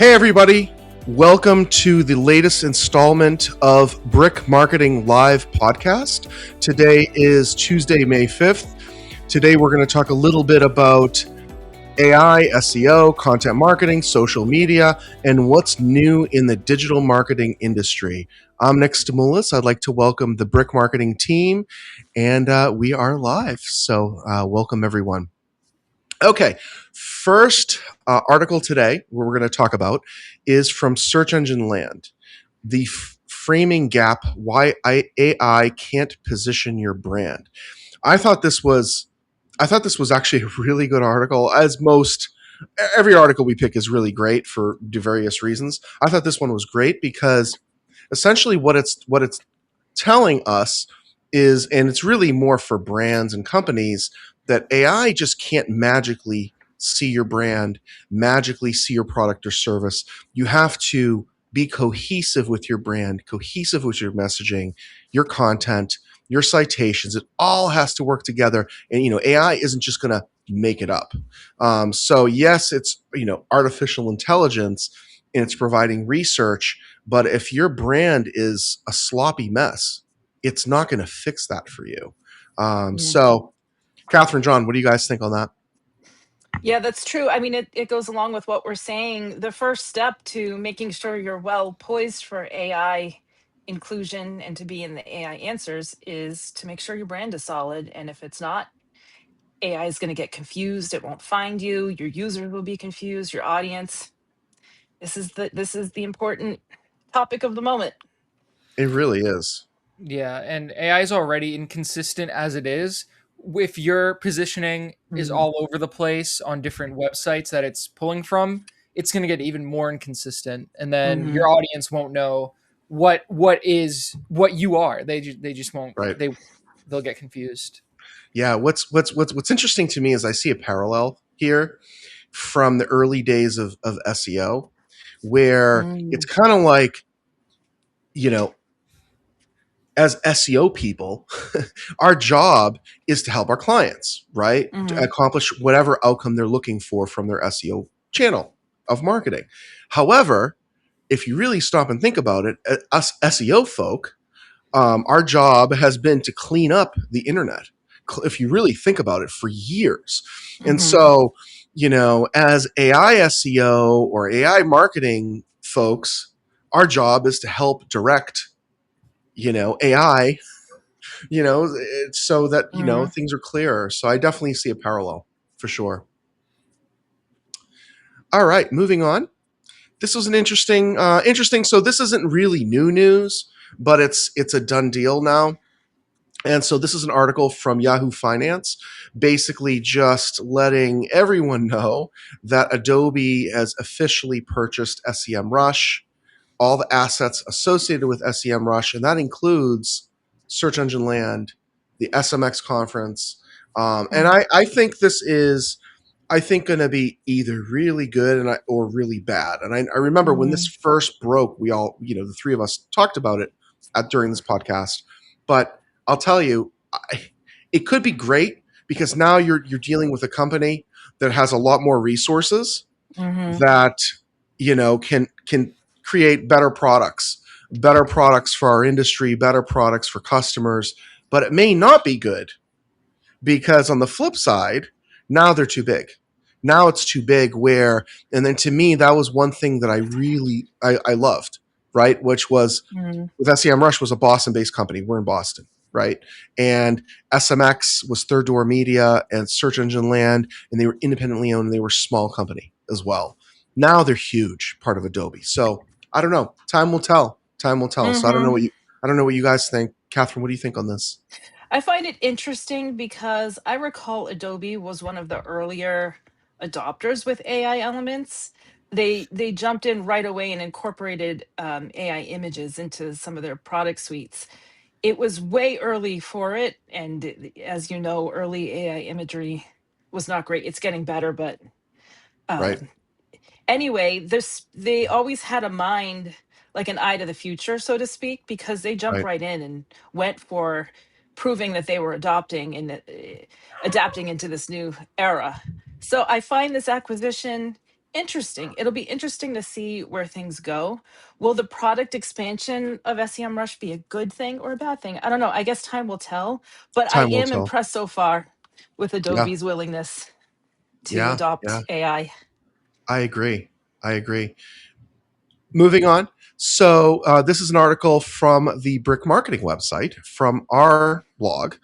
Hey, everybody. Welcome to the latest installment of Brick Marketing Live podcast. Today is Tuesday, May 5th. Today, we're going to talk a little bit about AI, SEO, content marketing, social media, and what's new in the digital marketing industry. I'm Nick Stamoulis. I'd like to welcome the Brick Marketing team, and we are live. So, welcome, everyone. Okay, first article today we're going to talk about is from Search Engine Land, the framing gap why AI can't position your brand. I thought this was actually a really good article. As most every article we pick is really great for various reasons. I thought this one was great because essentially what it's telling us is, and it's really more for brands and companies, that AI just can't magically see your brand, magically see your product or service. You have to be cohesive with your brand, cohesive with your messaging, your content, your citations. It all has to work together. And, AI isn't just going to make it up. So yes, it's, artificial intelligence and it's providing research. But if your brand is a sloppy mess, it's not going to fix that for you. So, Catherine, John, what do you guys think on that? Yeah, that's true. I mean, it goes along with what we're saying. The first step to making sure you're well poised for AI inclusion and to be in the AI answers is to make sure your brand is solid. And if it's not, AI is going to get confused. It won't find you. Your users will be confused. Your audience. This is the important topic of the moment. It really is. Yeah, and AI is already inconsistent as it is. If your positioning is Mhm. all over the place on different websites that it's pulling from, it's going to get even more inconsistent, and then Mhm. your audience won't know what you are. They just won't. Right. They'll get confused. Yeah. What's interesting to me is I see a parallel here from the early days of SEO, where it's Mm. kind of like, you know, as SEO people, our job is to help our clients, right? To Mhm. accomplish whatever outcome they're looking for from their SEO channel of marketing. However, if you really stop and think about it, us SEO folk, our job has been to clean up the internet. If you really think about it, for years. And Mhm. so, as AI SEO or AI marketing folks, our job is to help direct, AI, so that, Mhm. things are clearer. So I definitely see a parallel for sure. All right, moving on. This was an interesting. So this isn't really new news, but it's a done deal now. And so this is an article from Yahoo Finance, basically just letting everyone know that Adobe has officially purchased SEMrush, all the assets associated with SEMrush, and that includes Search Engine Land, the SMX conference. And Mhm. I think this is, I think, going to be either really good or really bad. And I remember when this Mhm. first broke, we all, the three of us talked about it during this podcast. But I'll tell you, it could be great because now you're dealing with a company that has a lot more resources Mhm. that can create better products for our industry, better products for customers. But it may not be good because on the flip side, now they're too big. Now it's too big. And then to me, that was one thing that I loved, right? Which was Mhm. with SEMrush was a Boston-based company. We're in Boston, right? And SMX was Third Door Media and Search Engine Land, and they were independently owned. And they were a small company as well. Now they're huge, part of Adobe. So I don't know. Time will tell. Time will tell. So Mhm. I don't know what you guys think. Catherine, what do you think on this? I find it interesting because I recall Adobe was one of the earlier adopters with AI elements. They jumped in right away and incorporated AI images into some of their product suites. It was way early for it, and as you know, early AI imagery was not great. It's getting better, but Right, um, anyway, this they always had a mind, like an eye to the future, so to speak, because they jumped right. right in and went for proving that they were adopting and adapting into this new era. So I find this acquisition Interesting. It'll be interesting to see where things go. Will the product expansion of SEMrush be a good thing or a bad thing? I don't know. I guess time will tell. But I Time will am tell. impressed so far with Yeah, Adobe's willingness to yeah, yeah. adopt AI. I agree. I agree. Moving on. So this is an article from the Brick Marketing website from our blog.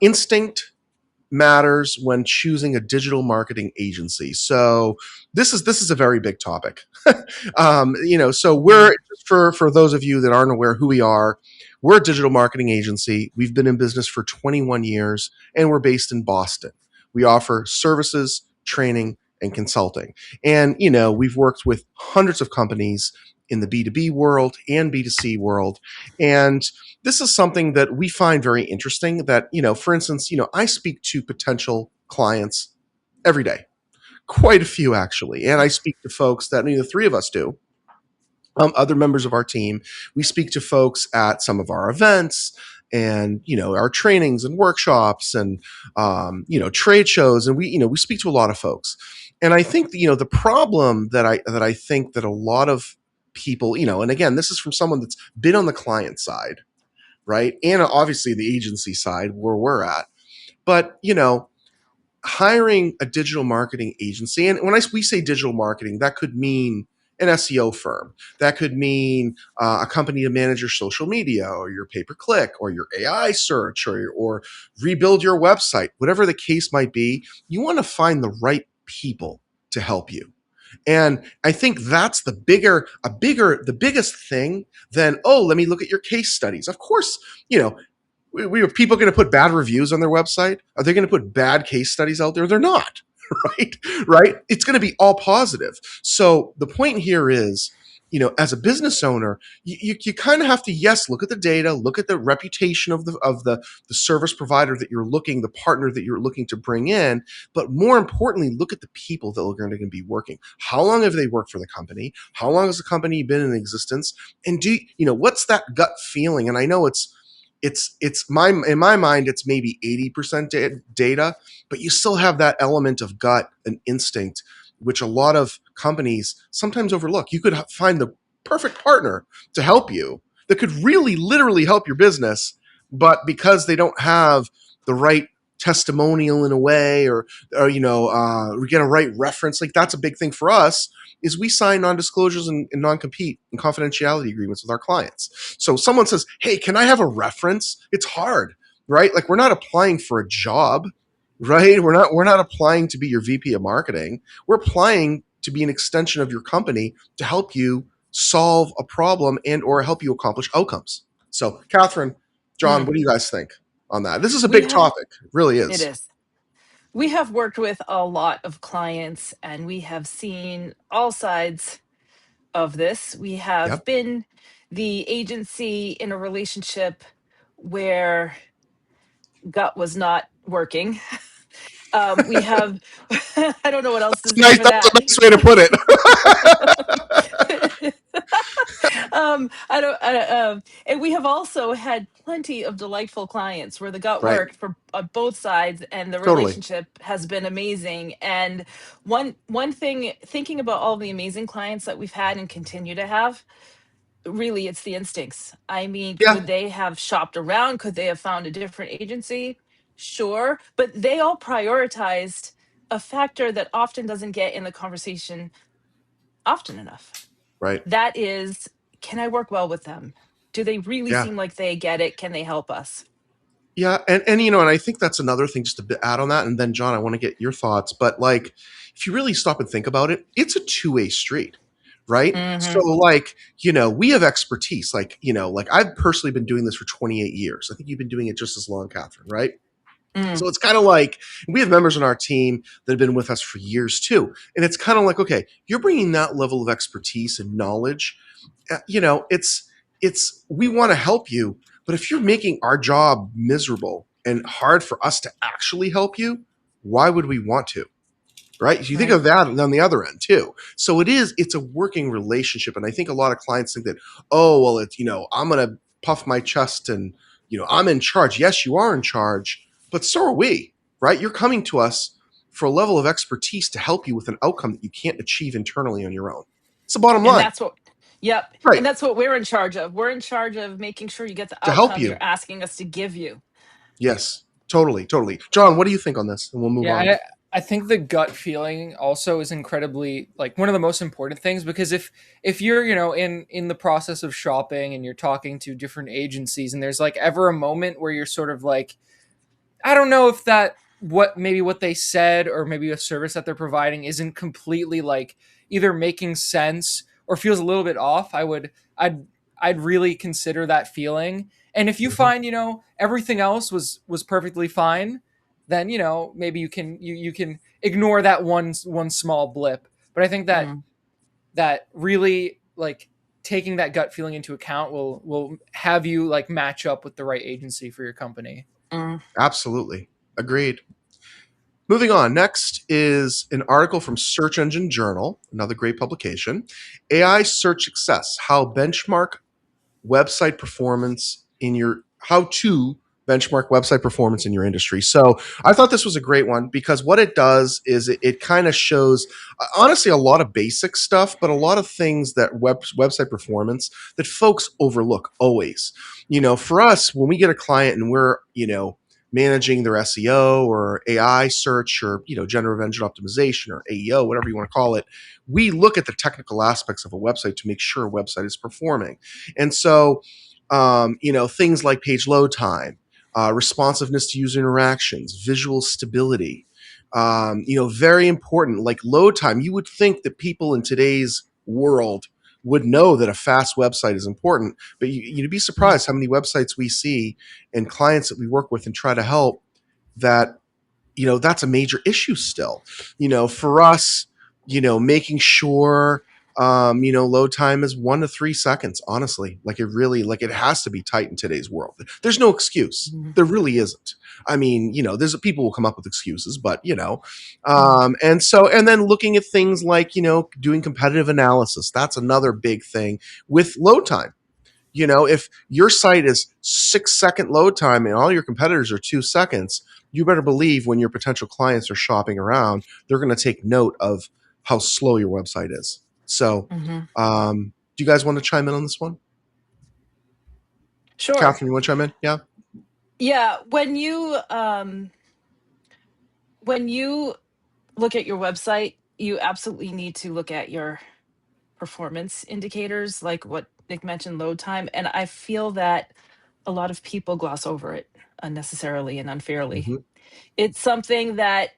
Instinct matters when choosing a digital marketing agency. So this is a very big topic. So we're, Mm. for those of you that aren't aware who we are, we're a digital marketing agency. We've been in business for 21 years and we're based in Boston. We offer services, training, and consulting. And we've worked with hundreds of companies in the B2B world and B2C world. And this is something that we find very interesting that, for instance, I speak to potential clients every day, quite a few actually. And I speak to folks that the three of us do, other members of our team. We speak to folks at some of our events and, our trainings and workshops and, trade shows. And we speak to a lot of folks. And I think, the problem that I think that a lot of people, and again, this is from someone that's been on the client side, right? And obviously the agency side where we're at. But, hiring a digital marketing agency, and when we say digital marketing, that could mean an SEO firm. That could mean a company to manage your social media or your pay-per-click or your AI search or rebuild your website, whatever the case might be. You want to find the right people to help you. And I think that's the biggest thing than, oh, let me look at your case studies. Of course, are people going to put bad reviews on their website? Are they going to put bad case studies out there? They're not, right? Right? It's going to be all positive. So the point here is, as a business owner, you kind of have to, yes, look at the data, look at the reputation of the service provider that the partner that you're looking to bring in, but more importantly, look at the people that are going to be working. How long have they worked for the company? How long has the company been in existence? And what's that gut feeling? And I know in my mind it's maybe 80% data, but you still have that element of gut and instinct, which a lot of companies sometimes overlook. You could find the perfect partner to help you that could really literally help your business, but because they don't have the right testimonial in a way, or we get a right reference, like that's a big thing for us, is we sign non-disclosures and non-compete and confidentiality agreements with our clients. So someone says, hey, can I have a reference? It's hard, right? Like, we're not applying for a job, right? We're not applying to be your VP of marketing. We're applying to be an extension of your company to help you solve a problem and or help you accomplish outcomes. So Catherine, John, Mm. what do you guys think on that? This is a We big have, topic. It really it is. is. We have worked with a lot of clients and we have seen all sides of this. We have Yep. been the agency in a relationship where gut was not working. We have, I don't know what else to say Nice. for That was a that. nice way to put it. And we have also had plenty of delightful clients where the gut Right. worked for both sides, and the Totally. relationship has been amazing. And one thing, thinking about all the amazing clients that we've had and continue to have, really, it's the instincts. I mean, Yeah. could they have shopped around? Could they have found a different agency? Sure, but they all prioritized a factor that often doesn't get in the conversation often enough. Right. That is, can I work well with them? Do they really Yeah. seem like they get it? Can they help us? Yeah, and I think that's another thing just to add on that. And then John, I want to get your thoughts. But like, if you really stop and think about it, it's a two-way street, right? So Mm-hmm. like, we have expertise. Like I've personally been doing this for 28 years. I think you've been doing it just as long, Catherine, right? Mm. So it's kind of like we have members on our team that have been with us for years too. And it's kind of like, okay, you're bringing that level of expertise and knowledge. It's we want to help you, but if you're making our job miserable and hard for us to actually help you, why would we want to? Right? So you think Right. of that on the other end too. So it's a working relationship. And I think a lot of clients think that, oh, well, it's, I'm going to puff my chest and, I'm in charge. Yes, you are in charge, but so are we, right? You're coming to us for a level of expertise to help you with an outcome that you can't achieve internally on your own. It's the bottom And line. that's what, yep. Right. And that's what we're in charge of. We're in charge of making sure you get the To help outcome you're you. asking us to give you. Yes. Totally. Totally. John, what do you think on this? And we'll move on. Yeah, I think the gut feeling also is incredibly like one of the most important things, because if you're, in the process of shopping and you're talking to different agencies and there's like ever a moment where you're sort of like, I don't know if that what they said or maybe a service that they're providing isn't completely like either making sense or feels a little bit off, I'd really consider that feeling. And if you Mhm. find, everything else was perfectly fine, then, maybe you can ignore that one small blip. But I think that Mm, that really like taking that gut feeling into account will have you like match up with the right agency for your company. mm, Absolutely. Agreed. Moving on. Next is an article from Search Engine Journal, another great publication. AI search success, how benchmark website performance in your how to benchmark website performance in your industry. So I thought this was a great one because what it does is it kind of shows honestly a lot of basic stuff, but a lot of things that website performance that folks overlook always. For us, when we get a client and we're, managing their SEO or AI search or, generative engine optimization or AEO, whatever you want to call it, we look at the technical aspects of a website to make sure a website is performing. And so, things like page load time, responsiveness to user interactions, visual stability, very important. Like load time, you would think that people in today's world would know that a fast website is important, but you'd be mm, surprised how many websites we see and clients that we work with and try to help that that's a major issue still. For us, making sure load time is 1 to 3 seconds, honestly. Like it has to be tight in today's world. There's no excuse. mm, There really isn't. I mean, there's people will come up with excuses, but mm, and then looking at things like, doing competitive analysis. That's another big thing with load time. If your site is 6 second load time and all your competitors are 2 seconds, you better believe when your potential clients are shopping around, they're going to take note of how slow your website is. So, mhm. do you guys want to chime in on this one? Sure. Catherine, you want to chime in? Yeah. Yeah. When you look at your website, you absolutely need to look at your performance indicators, like what Nick mentioned, load time. And I feel that a lot of people gloss over it unnecessarily and unfairly. Hmm. It's something that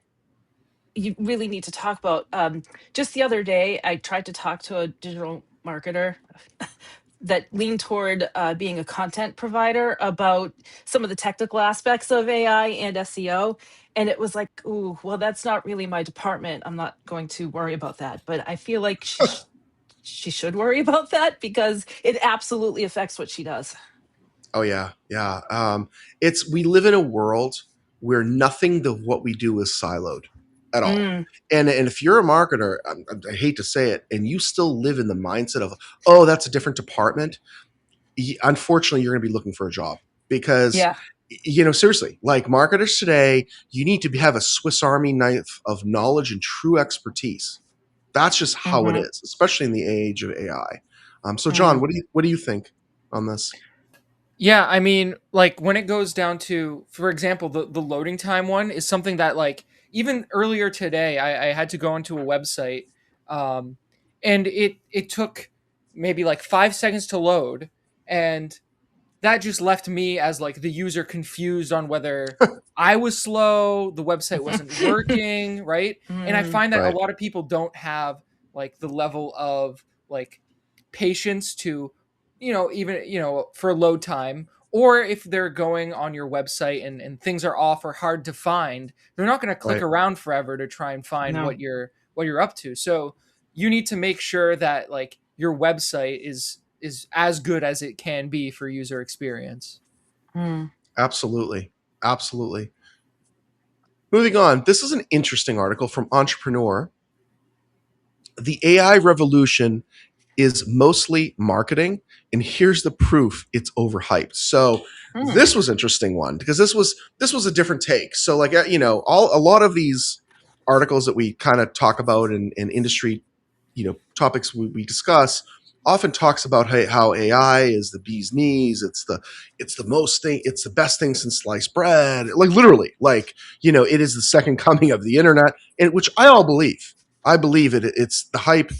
you really need to talk about. Just the other day, I tried to talk to a digital marketer that leaned toward being a content provider about some of the technical aspects of AI and SEO. And it was like, ooh, well, that's not really my department. I'm not going to worry about that. But I feel like she should worry about that because it absolutely affects what she does. Oh yeah, yeah. We live in a world where nothing of what we do is siloed at all. Mm, And if you're a marketer, I hate to say it, and you still live in the mindset of, oh, that's a different department. Unfortunately, you're going to be looking for a job because, yeah. seriously, like marketers today, you need to have a Swiss Army knife of knowledge and true expertise. That's just how it Hmm. is, especially in the age of AI. So, John, what do you think on this? Yeah, I mean, like when it goes down to, for example, the loading time one is something that like even earlier today, I had to go into a website, um, and it took maybe like 5 seconds to load, and that just left me as like the user confused on whether I was slow, the website wasn't working, right? And I Mm, find that a Right. lot of people don't have like the level of like patience to, even, for load time, or if they're going on your website and things are off or hard to find, they're not going to click Right. around forever to try and find no. what you're up to. So you need to make sure that like your website is as good as it can be for user experience. Mm, Absolutely. Absolutely. Moving on. This is an interesting article from Entrepreneur. The AI revolution is mostly marketing, and here's the proof it's overhyped. So mm, this was an interesting one because this was a different take. So like all a lot of these articles that we kind of talk about and industry, topics we discuss often talks about how AI is the bee's knees. It's the best thing since sliced bread. Like literally, like, it is the second coming of the internet, and which I all believe. I believe it. It's the hype.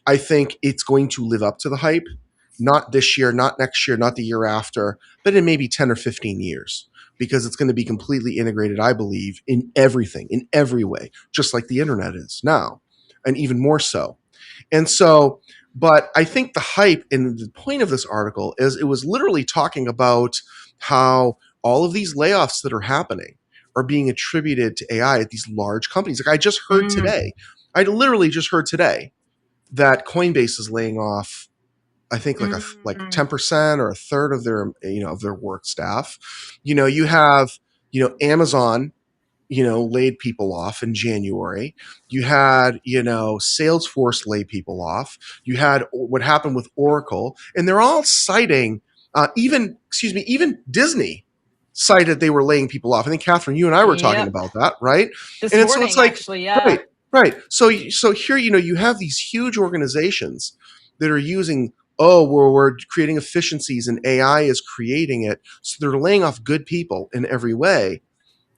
I think it's going to live up to the hype. Not this year, not next year, not the year after, but in maybe 10 or 15 years, because it's going to be completely integrated, I believe, in everything, in every way, just like the internet is now, and even more so. And so, but I think the hype and the point of this article is it was literally talking about how all of these layoffs that are happening are being attributed to AI at these large companies. Like I literally just heard today that Coinbase is laying off, I think, like Mm. 10% or a third of their work staff. You have Amazon laid people off in January. You had, Salesforce lay people off. You had what happened with Oracle, and they're all citing, even Disney cited they were laying people off. I think, Catherine, you and I were talking Yep. about that, right? This And so it's morning, like, actually, yeah. right, right. So here, you have these huge organizations that are using, oh, we're creating efficiencies and AI is creating it. So they're laying off good people in every way.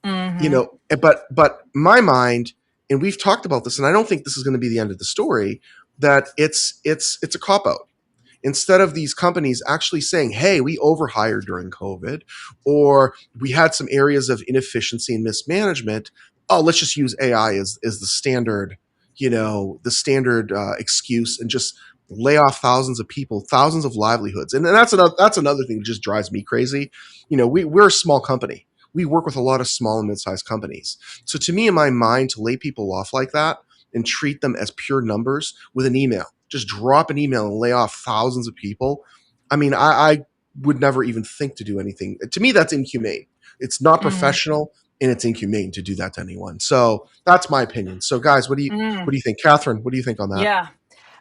Mm-hmm. But my mind, and we've talked about this, and I don't think this is going to be the end of the story, that it's a cop out. Instead of these companies actually saying, hey, we overhired during COVID, or we had some areas of inefficiency and mismanagement, oh, let's just use AI as the standard, excuse, and just lay off thousands of people, thousands of livelihoods. And that's another thing that just drives me crazy. We're a small company. We work with a lot of small and mid-sized companies. So to me, in my mind, to lay people off like that and treat them as pure numbers with an email, just drop an email and lay off thousands of people. I mean, I would never even think to do anything. To me, that's inhumane. It's not Mm. professional, and it's inhumane to do that to anyone. So that's my opinion. So guys, what do Mm. you think? Catherine, what do you think on that? Yeah.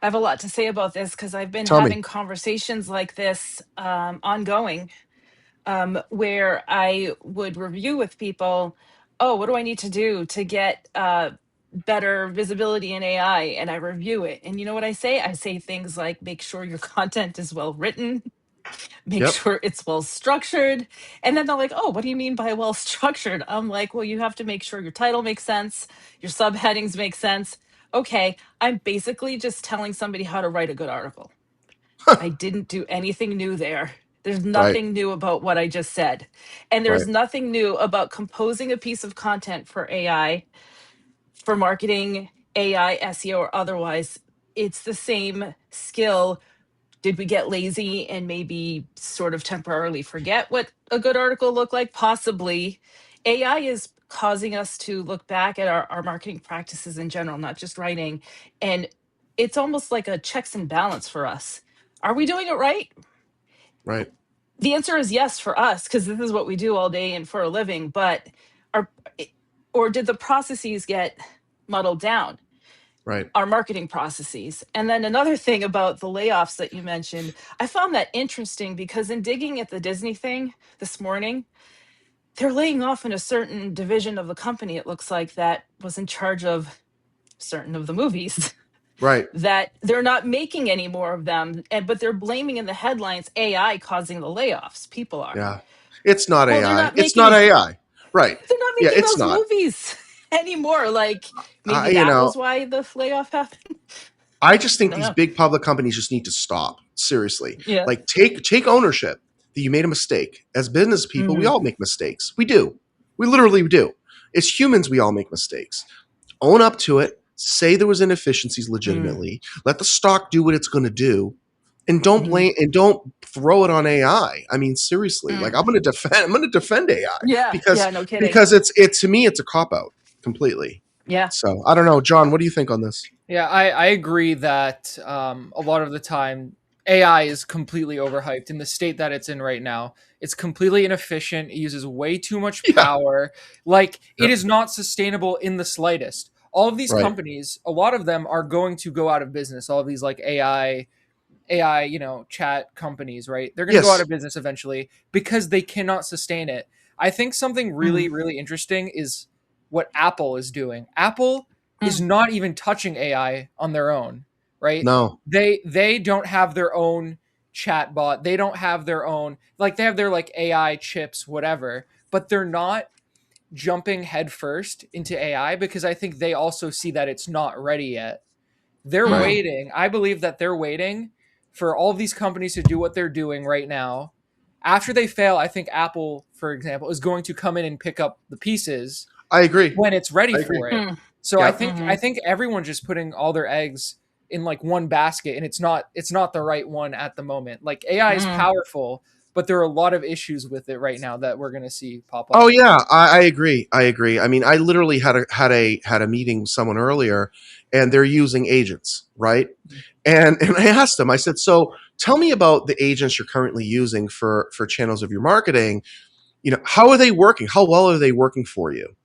I have a lot to say about this because I've been Tell me. having conversations like this ongoing, where I would review with people, oh, what do I need to do to get better visibility in AI? And I review it. And you know what I say? I say things like, make sure your content is well written, make Yep. sure it's well structured. And then they're like, oh, what do you mean by well structured? I'm like, well, you have to make sure your title makes sense, your subheadings make sense. Okay, I'm basically just telling somebody how to write a good article. I didn't do anything new there. There's Right. nothing new about what I just said. And there's Right. nothing new about composing a piece of content for AI, for marketing, AI, SEO, or otherwise. It's the same skill. Did we get lazy and maybe sort of temporarily forget what a good article looked like? Possibly. AI is causing us to look back at our marketing practices in general, not just writing. And it's almost like a checks and balance for us. Are we doing it right? Right. The answer is yes for us, because this is what we do all day and for a living. But are, or did the processes get muddled down? Right. Our marketing processes. And then another thing about the layoffs that you mentioned, I found that interesting because in digging at the Disney thing this morning, they're laying off in a certain division of the company, it looks like, that was in charge of certain of the movies. Right. That they're not making any more of them, but they're blaming in the headlines AI causing the layoffs. People are. Yeah. It's not Well, they're AI. not It's making not AI. Right. they're not Yeah, making it's those not. movies anymore. Like maybe You that know, was why the layoff happened. I just I think don't these know. big public companies just need to stop. Seriously. Yeah. Like take ownership that you made a mistake. As business people, we Mm-hmm. all make mistakes. We do. We literally do. As humans, we all make mistakes. Own up to it. Say there was inefficiencies legitimately. Let the stock do what it's going to do, and don't Mm-hmm. blame and don't throw it on AI. I mean, seriously. Like Mm. I'm going to defend AI Yeah. because Yeah. No kidding. because it's to me it's a cop out completely. Yeah. So I don't know, John. What do you think on this? Yeah, I agree that a lot of the time AI is completely overhyped in the state that it's in right now. It's completely inefficient. It uses way too much Yeah. power. Like, it Yep. is not sustainable in the slightest. All of these Right. companies, a lot of them are going to go out of business. All of these like AI, chat companies, right? They're going to go out Yes. of business eventually because they cannot sustain it. I think something Mm. really, really interesting is what Apple is doing. Apple is not even touching AI on their own, right? No. They don't have their own chatbot. They don't have their own, like, they have their like AI chips, whatever, but they're not jumping headfirst into AI because I think they also see that it's not ready yet. They're Right. waiting. I believe that they're waiting for all of these companies to do what they're doing right now. After they fail, I think Apple, for example, is going to come in and pick up the pieces I agree. when it's ready I agree. for it. So Yeah. I think everyone's just putting all their eggs in like one basket, and it's not the right one at the moment. Like, AI is powerful, but there are a lot of issues with it right now that we're going to see pop up. Oh yeah, I agree. I agree. I mean, I literally had a meeting with someone earlier, and they're using agents, right? And I asked them. I said, "So tell me about the agents you're currently using for channels of your marketing. How are they working? How well are they working for you?"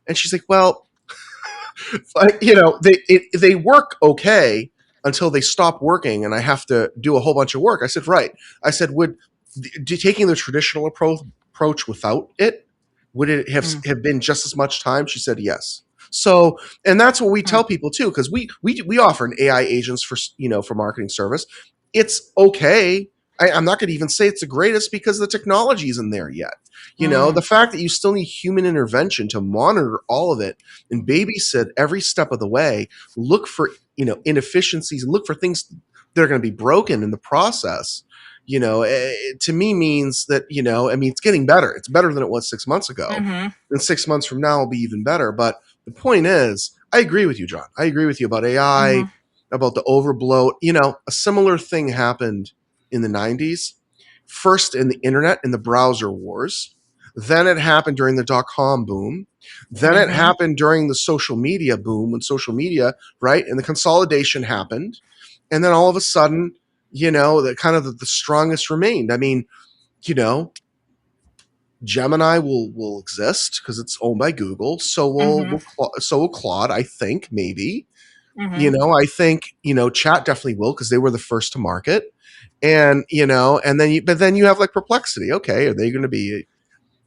And she's like, "Well, like, they work okay until they stop working, and I have to do a whole bunch of work." I said, "Right." I said, "Would taking the traditional approach without it, would it have been just as much time?" She said, "Yes." So, and that's what we tell people too, because we offer an AI agents for marketing service. It's okay. I'm not going to even say it's the greatest because the technology isn't there yet. The fact that you still need human intervention to monitor all of it and babysit every step of the way, look for inefficiencies and look for things that are going to be broken in the process. To me means that I mean, it's getting better. It's better than it was 6 months ago, and 6 months from now will be even better. But the point is, I agree with you, John. I agree with you about AI, about the overbloat. A similar thing happened in the 90s. First in the internet, in the browser wars. Then it happened during the dot-com boom. Then it happened during the social media boom, when social media, right, and the consolidation happened. And then all of a sudden, the kind of the strongest remained. I mean, you know, Gemini will exist because it's owned by Google. So will Claude, I think, maybe. I think Chat definitely will, because they were the first to market. But then you have like Perplexity. Okay, are they going to be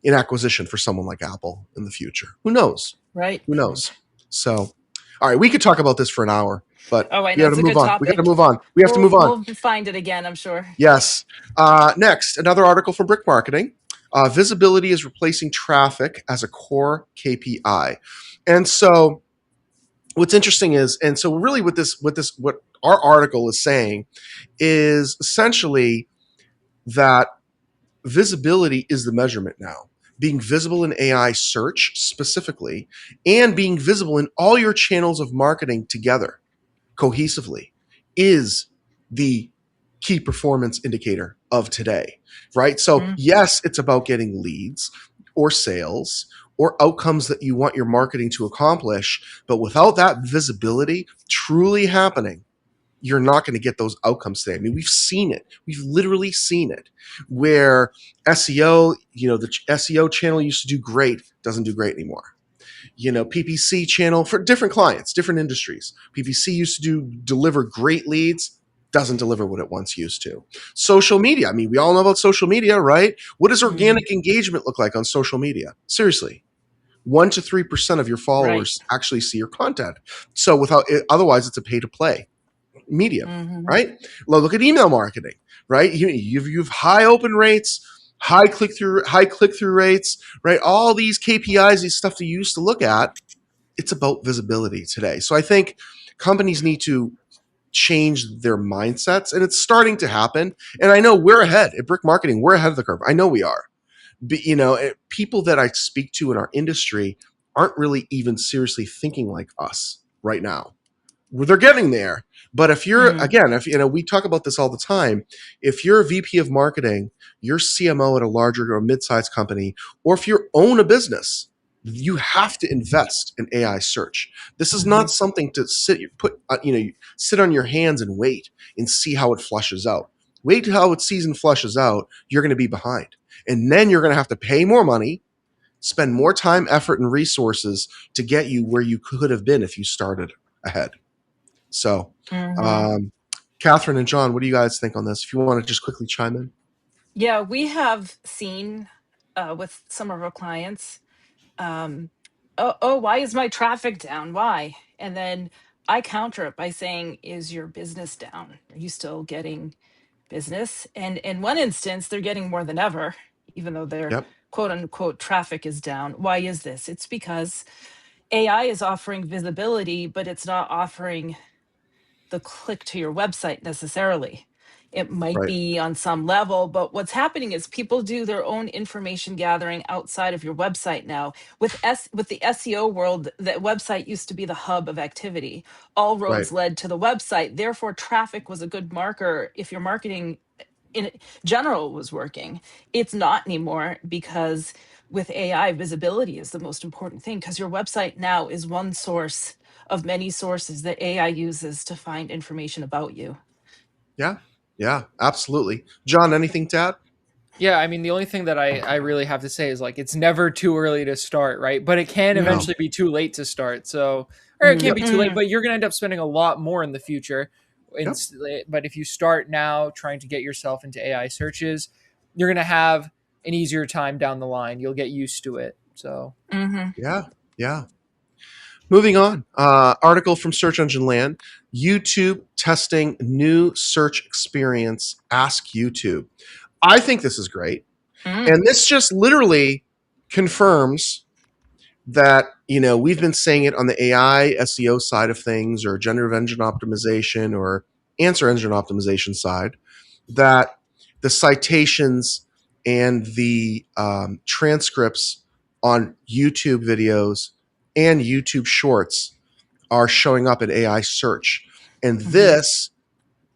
in acquisition for someone like Apple in the future? Who knows? Right. Who knows? So, all right, we could talk about this for an hour, but Oh, I we know, got to it's a move good on. We got to topic. move on. We have to move on. We'll find it again, I'm sure. Yes. Next, another article from Brick Marketing. Visibility is replacing traffic as a core KPI. And so what's interesting is, and so really what our article is saying is essentially that visibility is the measurement now. Being visible in AI search specifically, and being visible in all your channels of marketing together cohesively, is the key performance indicator of today, right? So, yes, it's about getting leads or sales or outcomes that you want your marketing to accomplish. But without that visibility truly happening, you're not going to get those outcomes today. I mean, we've seen it. We've literally seen it where SEO, the SEO channel used to do great, doesn't do great anymore. PPC channel for different clients, different industries. PPC used to deliver great leads, doesn't deliver what it once used to. Social media. I mean, we all know about social media, right? What does organic engagement look like on social media? Seriously. 1 to 3% of your followers actually see your content. So otherwise it's a pay to play medium, right? Well, look at email marketing, right? You've high open rates, high click through rates, right? All these KPIs, these stuff that you used to look at. It's about visibility today. So I think companies need to change their mindsets, and it's starting to happen. And I know we're ahead at Brick Marketing. We're ahead of the curve. I know we are. But, people that I speak to in our industry aren't really even seriously thinking like us right now. They're getting there. But if you're, again, if we talk about this all the time, if you're a VP of marketing, you're CMO at a larger or mid-sized company, or if you own a business, you have to invest in AI search. This is not something to sit on your hands and wait and see how it flushes out. Wait till how its season flushes out. You're going to be behind, and then you're going to have to pay more money, spend more time, effort, and resources to get you where you could have been if you started ahead. So, Catherine and John, what do you guys think on this? If you want to just quickly chime in. Yeah, we have seen with some of our clients, why is my traffic down? Why? And then I counter it by saying, is your business down? Are you still getting business? And in one instance, they're getting more than ever, even though their Yep. quote unquote traffic is down. Why is this? It's because AI is offering visibility, but it's not offering the click to your website necessarily. It might Right. be on some level, but what's happening is people do their own information gathering outside of your website now. With the SEO world, the website used to be the hub of activity. All Right. roads led to the website. Therefore, traffic was a good marker if your marketing in general was working. It's not anymore, because with AI, visibility is the most important thing, because your website now is one source of many sources that AI uses to find information about you. Yeah. Yeah. Absolutely. John, anything to add? Yeah, I mean, the only thing that I really have to say is like it's never too early to start, right? But it can No. eventually be too late to start. So, or it Mm, can't Yep. be too late, mm, but you're going to end up spending a lot more in the future. Yep. But if you start now trying to get yourself into AI searches, you're going to have an easier time down the line. You'll get used to it. So, mhm, Yeah. Yeah. Moving on. Article from Search Engine Land. YouTube testing new search experience. Ask YouTube. I think this is great. mm, And this just literally confirms that, we've been saying it on the AI SEO side of things, or generative engine optimization, or answer engine optimization side, that the citations and the transcripts on YouTube videos and YouTube shorts are showing up in AI search. And mhm, this,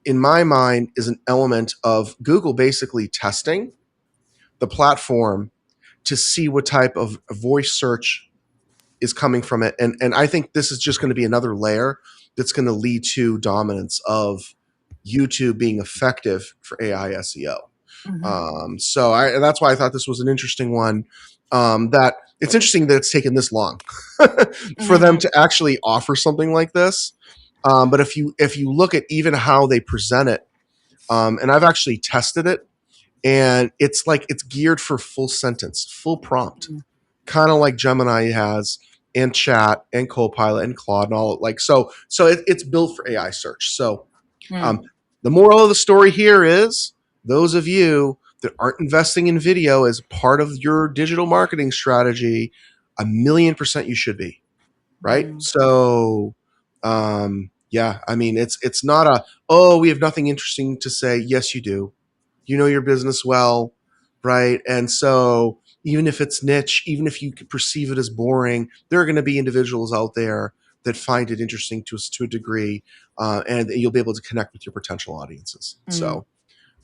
in my mind, is an element of Google basically testing the platform to see what type of voice search is coming from it. And I think this is just going to be another layer that's going to lead to dominance of YouTube being effective for AI SEO. mhm, That's why I thought this was an interesting one. That it's interesting that it's taken this long for them mhm, to actually offer something like this. But if you look at even how they present it, and I've actually tested it, and it's geared for full sentence, full prompt, mhm, kind of like Gemini has, and Chat, and Copilot, and Claude, and all like so. It's built for AI search. So mm, um, the moral of the story here is, those of you that aren't investing in video as part of your digital marketing strategy, 1,000,000% you should be, right? mhm, So, yeah, I mean, it's not a, oh, we have nothing interesting to say. Yes, you do. You know your business well, right? And so, even if it's niche, even if you could perceive it as boring, there are going to be individuals out there that find it interesting to a degree, and you'll be able to connect with your potential audiences. mm.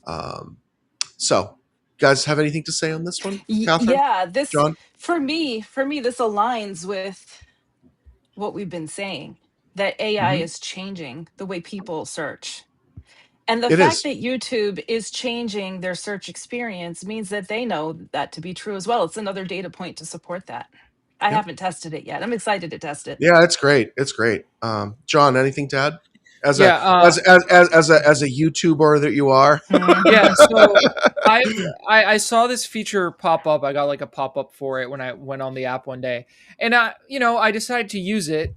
Um, so, guys, have anything to say on this one, Catherine, Yeah, this, John? for me, this aligns with what we've been saying, that AI Hmm. is changing the way people search. And the It fact is. that YouTube is changing their search experience means that they know that to be true as well. It's another data point to support that. I Yep. haven't tested it yet. I'm excited to test it. Yeah, it's great. It's great. John, anything to add? As a yeah, as a YouTuber that you are. yeah. Hmm. So I saw this feature pop up. I got like a pop up for it when I went on the app one day, and I decided to use it.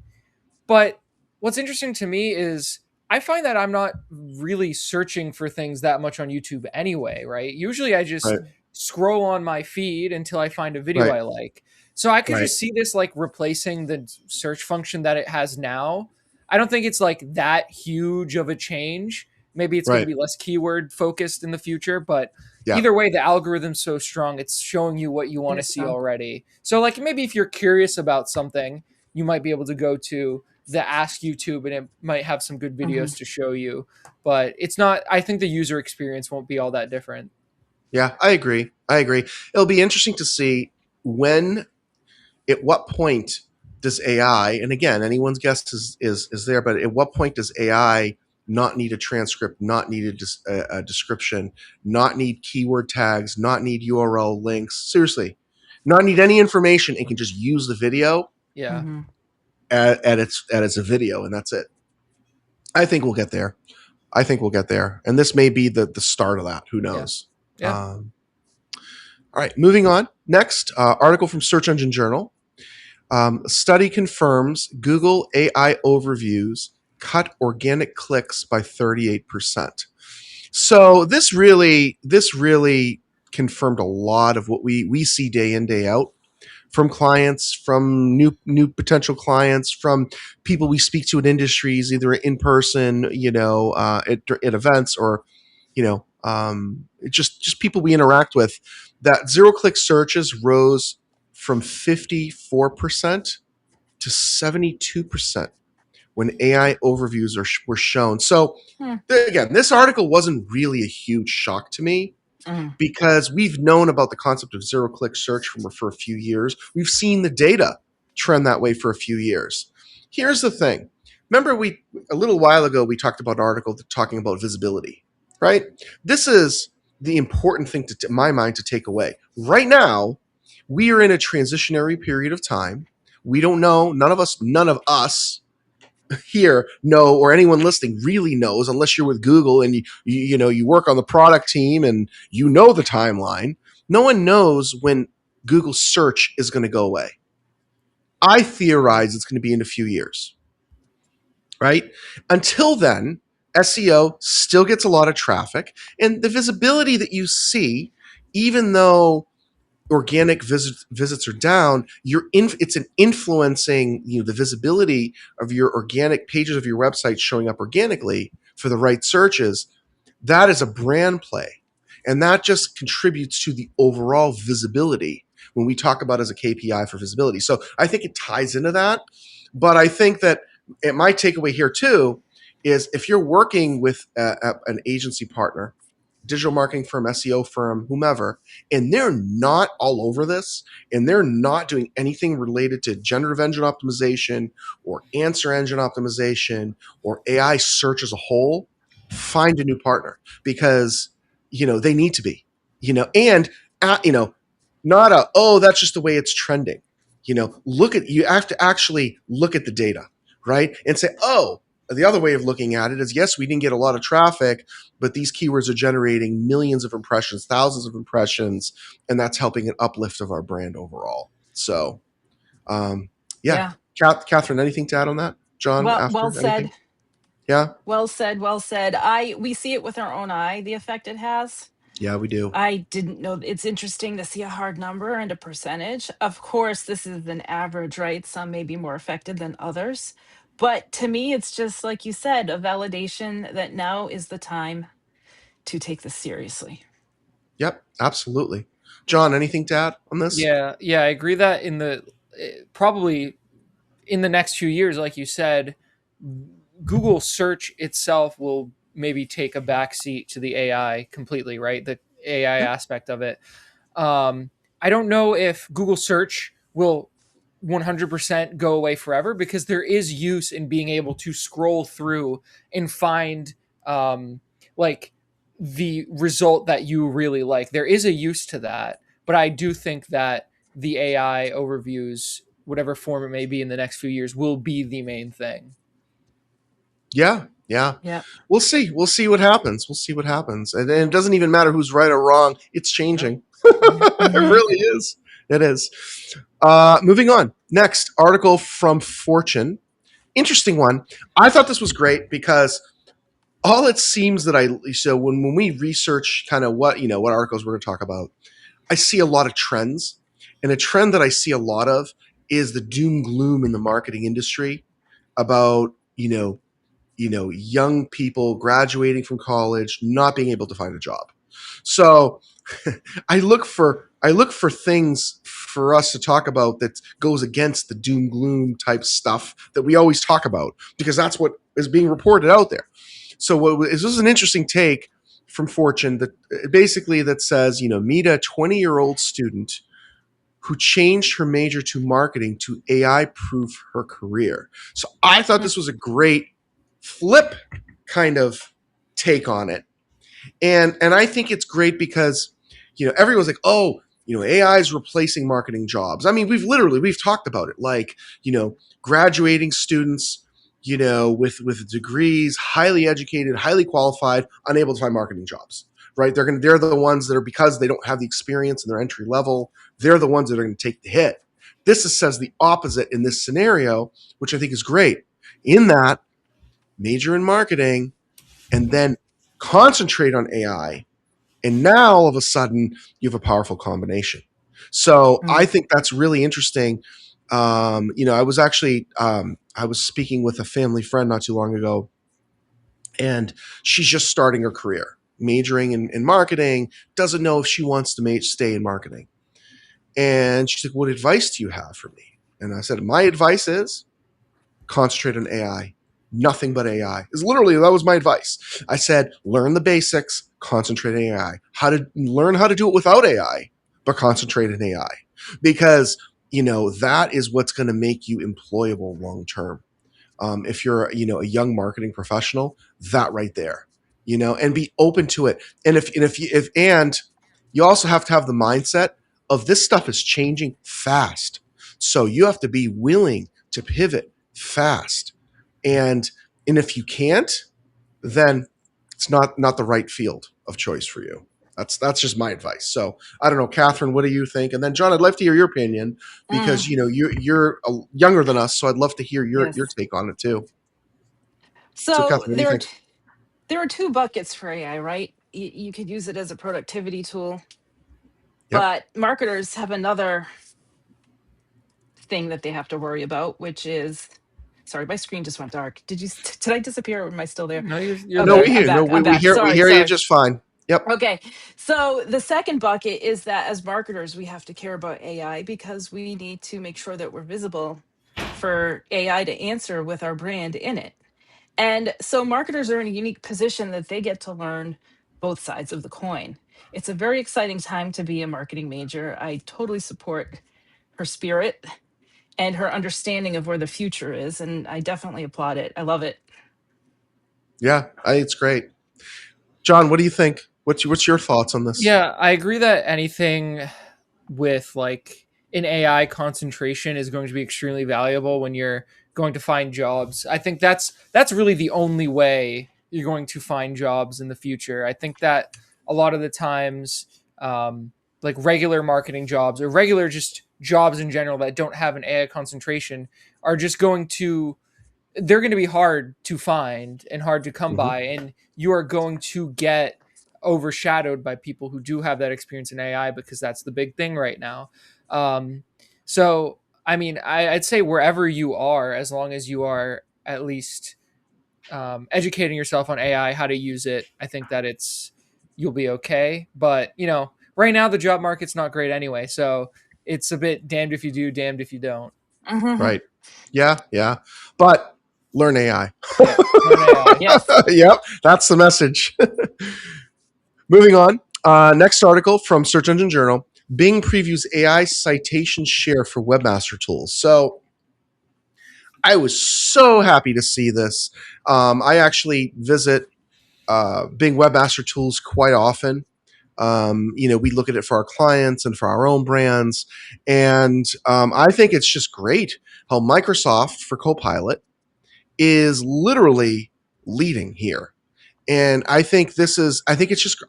But what's interesting to me is I find that I'm not really searching for things that much on YouTube anyway, right? Usually I just Right. scroll on my feed until I find a video Right. I like. So I could Right. just see this like replacing the search function that it has now. I don't think it's like that huge of a change. Maybe it's going to Right. be less keyword focused in the future, but Yeah. either way, the algorithm's so strong, it's showing you what you It want to is see strong. already. So, like, maybe if you're curious about something, you might be able to go to the Ask YouTube and it might have some good Hmm. videos to show you. But it's not, I think the user experience won't be all that different. Yeah. I agree. I agree. It'll be interesting to see when, at what point does AI, and again, anyone's guess is there, but at what point does AI not need a transcript, not need a description, not need keyword tags, not need URL links? Seriously, not need any information. It can just use the video Yeah. Hmm. at its a video, and that's it. I think we'll get there. I think we'll get there, and this may be the start of that. Who Yeah. knows? Yeah. All right, moving on. Next article from Search Engine Journal. Study confirms Google AI overviews cut organic clicks by 38%. So this really confirmed a lot of what we see day in, day out from clients, from new potential clients, from people we speak to in industries, either in person, at events, or just people we interact with. That zero-click searches rose from 54% to 72% when AI overviews were shown. So Hmm. again, this article wasn't really a huge shock to me Mm. because we've known about the concept of zero-click search for a few years. We've seen the data trend that way for a few years. Here's the thing. Remember, a little while ago we talked about an article talking about visibility, right? This is the important thing in my mind to take away. Right now, we are in a transitionary period of time. We don't know, none of us here know, or anyone listening really knows, unless you're with Google and you work on the product team and you know the timeline. No one knows when Google search is going to go away. I theorize it's going to be in a few years, right? Until then, SEO still gets a lot of traffic, and the visibility that you see, even though organic visits are down, it's an influencing the visibility of your organic pages of your website showing up organically for the right searches. That is a brand play, and that just contributes to the overall visibility when we talk about as a KPI for visibility. So I think it ties into that, but I think that my takeaway here too is if you're working with an agency partner, digital marketing firm, SEO firm, whomever, and they're not all over this, and they're not doing anything related to generative engine optimization or answer engine optimization or AI search as a whole, find a new partner, because they need to be, and not that's just the way it's trending. You have to actually look at the data, right, and say, the other way of looking at it is, yes, we didn't get a lot of traffic, but these keywords are generating millions of impressions, thousands of impressions, and that's helping an uplift of our brand overall. So, yeah. Yeah. Catherine, anything to add on that? John, Well after anything? said. Yeah, Well said. Well said. We see it with our own eye, the effect it has. yeah, we do. I didn't know. It's interesting to see a hard number and a percentage. Of course, this is an average, right? Some may be more affected than others. But to me, it's just like you said, a validation that now is the time to take this seriously. Yep, absolutely. John, anything to add on this? Yeah, I agree that probably in the next few years, like you said, Google search itself will maybe take a backseat to the AI completely, right? The AI Yep. aspect of it. I don't know if Google search will 100% go away forever, because there is use in being able to scroll through and find like the result that you really like. There is a use to that, but I do think that the AI overviews, whatever form it may be in the next few years, will be the main thing. Yeah, yeah. Yeah. We'll see. We'll see what happens. We'll see what happens. And it doesn't even matter who's right or wrong. It's changing. It Mhm. really is. It is. Moving on. Next article from Fortune. Interesting one. I thought this was great because all it seems so when we research kind of what articles we're going to talk about, I see a lot of trends. And a trend that I see a lot of is the doom gloom in the marketing industry about, young people graduating from college, not being able to find a job. So I look for things for us to talk about that goes against the doom gloom type stuff that we always talk about, because that's what is being reported out there. So this is an interesting take from Fortune that says, meet a 20-year-old student who changed her major to marketing to AI proof her career. So I thought this was a great flip kind of take on it. And I think it's great because, everyone's like, AI is replacing marketing jobs. I mean, we've talked about it, like, graduating students, with degrees, highly educated, highly qualified, unable to find marketing jobs. Right? They're the ones that are, because they don't have the experience and they're entry level, they're the ones that are going to take the hit. This says the opposite in this scenario, which I think is great. In that, major in marketing and then concentrate on AI. And now all of a sudden, you have a powerful combination. So I think that's really interesting. I was actually I was speaking with a family friend not too long ago, and she's just starting her career, majoring in marketing, doesn't know if she wants to stay in marketing. And she's like, "What advice do you have for me?" And I said, "My advice is concentrate on AI. Nothing but AI." Is literally that was my advice. I said, learn the basics, concentrate on AI. Learn how to do it without AI, but concentrate on AI. Because that is what's going to make you employable long term. If you're a young marketing professional, that right there, and be open to it. And if you also have to have the mindset of this stuff is changing fast, so you have to be willing to pivot fast. And if you can't, then it's not the right field of choice for you. That's just my advice. So I don't know, Catherine, what do you think? And then John, I'd love to hear your opinion because you're younger than us, so I'd love to hear your Yes. take on it too. So So Catherine, what do you think? there are two buckets for AI, right? You could use it as a productivity tool, Yep. but marketers have another thing that they have to worry about, which is, sorry, my screen just went dark. Did I disappear or am I still there? No, you're No, we Okay, there. I'm hear no, back. I'm we back. hear we Sorry, hear you sorry. just fine. Yep. Okay. So the second bucket is that as marketers, we have to care about AI because we need to make sure that we're visible for AI to answer with our brand in it. And so marketers are in a unique position that they get to learn both sides of the coin. It's a very exciting time to be a marketing major. I totally support her spirit and her understanding of where the future is. And I definitely applaud it. I love it. Yeah, I think it's great. John, what do you think? What's your thoughts on this? Yeah, I agree that anything with like an AI concentration is going to be extremely valuable when you're going to find jobs. I think that's really the only way you're going to find jobs in the future. I think that a lot of the times, like regular marketing jobs or regular just jobs in general that don't have an AI concentration are just they're going to be hard to find and hard to come Mm-hmm. by, and you are going to get overshadowed by people who do have that experience in AI because that's the big thing right now. Um, so, I mean, I'd say wherever you are, as long as you are at least educating yourself on AI, how to use it, I think that you'll be okay. But right now the job market's not great anyway, so it's a bit damned if you do, damned if you don't. Right. Yeah. But learn AI. Yeah, learn AI. Yes. Yep, that's the message. Moving on. Next article from Search Engine Journal. Bing previews AI citation share for webmaster tools. So I was so happy to see this. I actually visit Bing Webmaster Tools quite often. We look at it for our clients and for our own brands. And I think it's just great how Microsoft for Copilot is literally leading here. And I think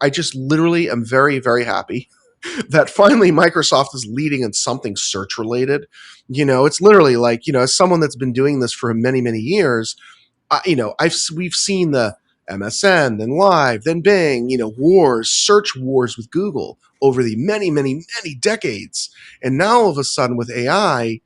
I just literally am very, very happy that finally Microsoft is leading in something search related. It's literally like, as someone that's been doing this for many, many years, we've seen the MSN, then Live, then Bing, search wars with Google over the many, many, many decades. And now all of a sudden with AI,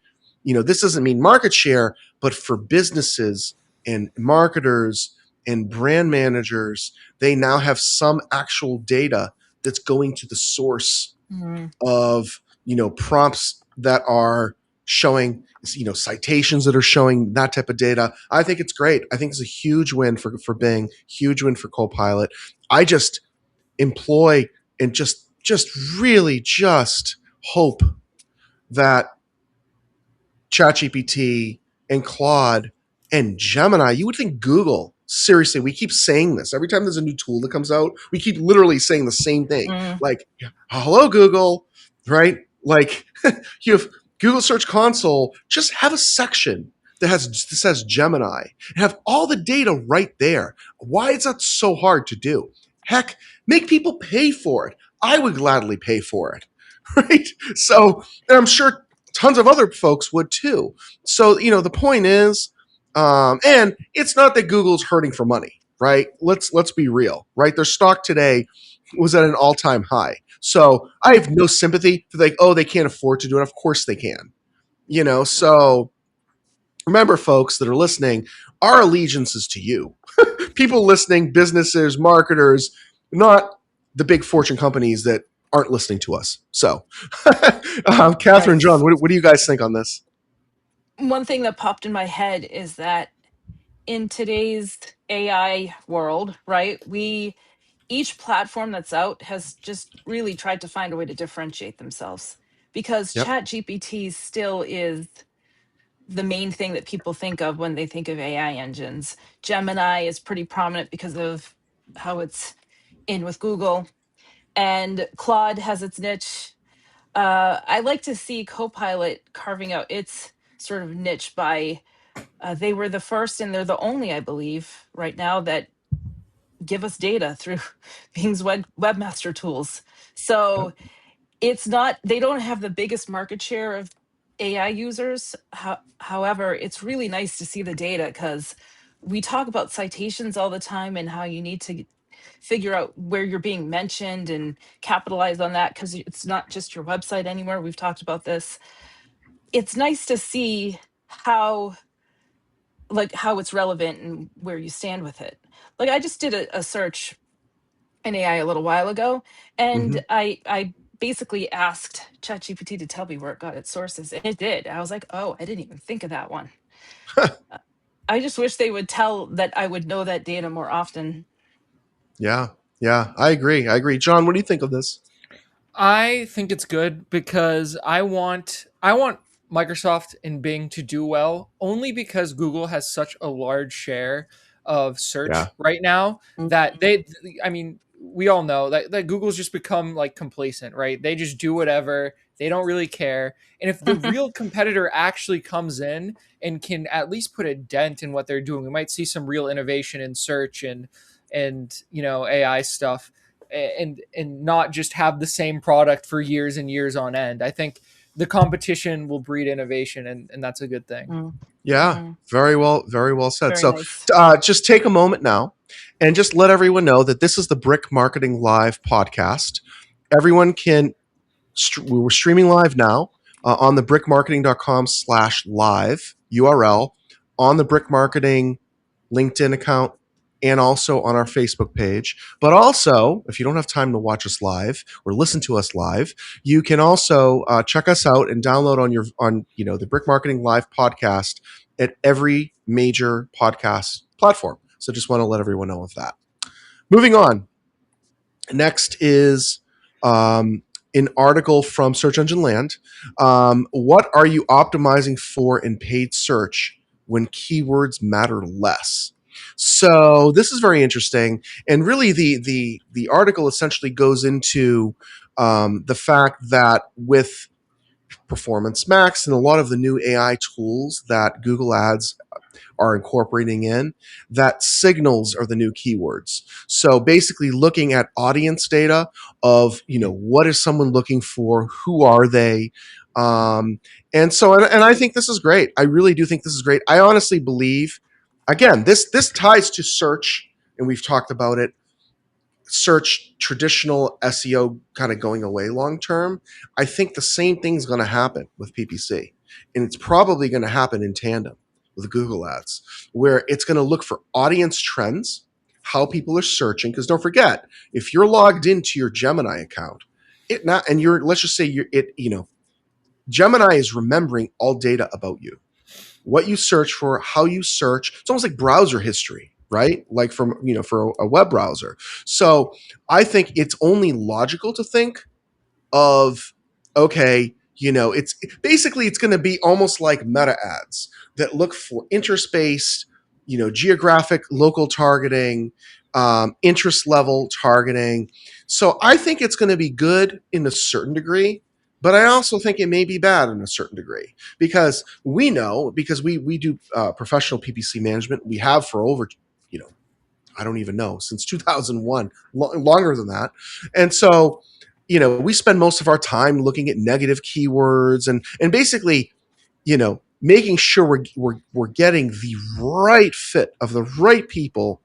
this doesn't mean market share, but for businesses and marketers and brand managers, they now have some actual data that's going to the source of prompts that are showing citations that are showing that type of data. I think it's great. I think it's a huge win for Bing, huge win for Copilot. I just employ and just really just hope that ChatGPT and Claude and Gemini, you would think Google, seriously, we keep saying this. Every time there's a new tool that comes out, we keep literally saying the same thing. Like, hello, Google, right? Like, you have Google Search Console, just have a section that says Gemini and have all the data right there. Why is that so hard to do? Heck, make people pay for it. I would gladly pay for it, right? So, and I'm sure tons of other folks would too. So, the point is, and it's not that Google's hurting for money, right? Let's be real, right? Their stock today was at an all-time high. So I have no sympathy for they can't afford to do it. Of course they can. So remember, folks that are listening, our allegiance is to you. People listening, businesses, marketers, not the big fortune companies that aren't listening to us. So, Catherine, Right. John, what do you guys think on this? One thing that popped in my head is that in today's AI world, right, each platform that's out has just really tried to find a way to differentiate themselves, because Yep. chat gpt still is the main thing that people think of when they think of AI engines. Gemini is pretty prominent because of how it's in with Google, and Claude has its niche. I like to see Copilot carving out its sort of niche by they were the first and they're the only, I believe, right now that give us data through Bing's webmaster tools. Yep. So it's not, they don't have the biggest market share of AI users. However, it's really nice to see the data, because we talk about citations all the time and how you need to figure out where you're being mentioned and capitalize on that, because it's not just your website anymore. We've talked about this. It's nice to see how it's relevant and where you stand with it. Like, I just did a search in AI a little while ago, Mm-hmm. and I basically asked ChatGPT to tell me where it got its sources, and it did. I was like, oh, I didn't even think of that one. I just wish they would tell that I would know that data more often. Yeah. Yeah. I agree. John, what do you think of this? I think it's good because I want Microsoft and Bing to do well, only because Google has such a large share of Yeah. search right now that Mhm. they I mean, we all know that Google's just become like complacent, right? They just do whatever. They don't really care. And if the real competitor actually comes in and can at least put a dent in what they're doing, we might see some real innovation in search and AI stuff, and not just have the same product for years and years on end. I think the competition will breed innovation, and that's a good thing. Mm. Yeah. Mhm. Very well said. Very So, nice. just take a moment now and just let everyone know that this is the Brick Marketing Live podcast. Everyone can we're streaming live now on the brickmarketing.com/live URL, on the Brick Marketing LinkedIn account, and also on our Facebook page. But also, if you don't have time to watch us live or listen to us live, you can also check us out and download on the Brick Marketing Live podcast at every major podcast platform. So just want to let everyone know of that. Moving on. Next is an article from Search Engine Land. What are you optimizing for in paid search when keywords matter less? So this is very interesting, and really the article essentially goes into the fact that with Performance Max and a lot of the new AI tools that Google Ads are incorporating in, that signals are the new keywords. So basically looking at audience data of, what is someone looking for? Who are they? And I think this is great. I really do think this is great. I honestly believe, again, this ties to search, and we've talked about it, search traditional SEO kind of going away long term. I think the same thing's going to happen with PPC. And it's probably going to happen in tandem with Google Ads, where it's going to look for audience trends, how people are searching. Because don't forget, if you're logged into your Gemini account, let's just say Gemini is remembering all data about you, what you search for, how you search. It's almost like browser history, right? Like for a web browser. So I think it's only logical to think of, okay, it's basically it's going to be almost like meta ads that look for interest based, geographic local targeting, interest level targeting. So I think it's going to be good in a certain degree, but I also think it may be bad in a certain degree, because we do professional PPC management. We have for over, you know I don't even know, since 2001, longer than that. And so we spend most of our time looking at negative keywords and basically, making sure we're getting the right fit of the right people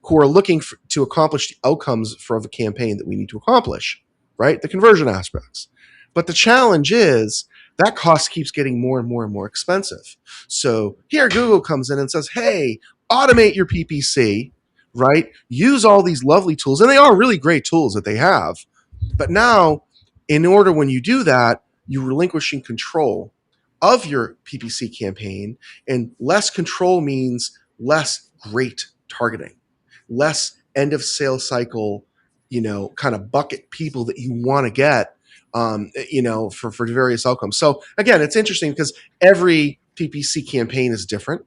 who are looking to accomplish the outcomes for the campaign that we need to accomplish, right? The conversion aspects. But the challenge is that cost keeps getting more and more and more expensive. So here Google comes in and says, hey, automate your PPC, right? Use all these lovely tools. And they are really great tools that they have. But now, in order when you do that, you're relinquishing control of your PPC campaign. And less control means less great targeting, less end of sales cycle, kind of bucket people that you want to get, for various outcomes. So again, it's interesting because every PPC campaign is different.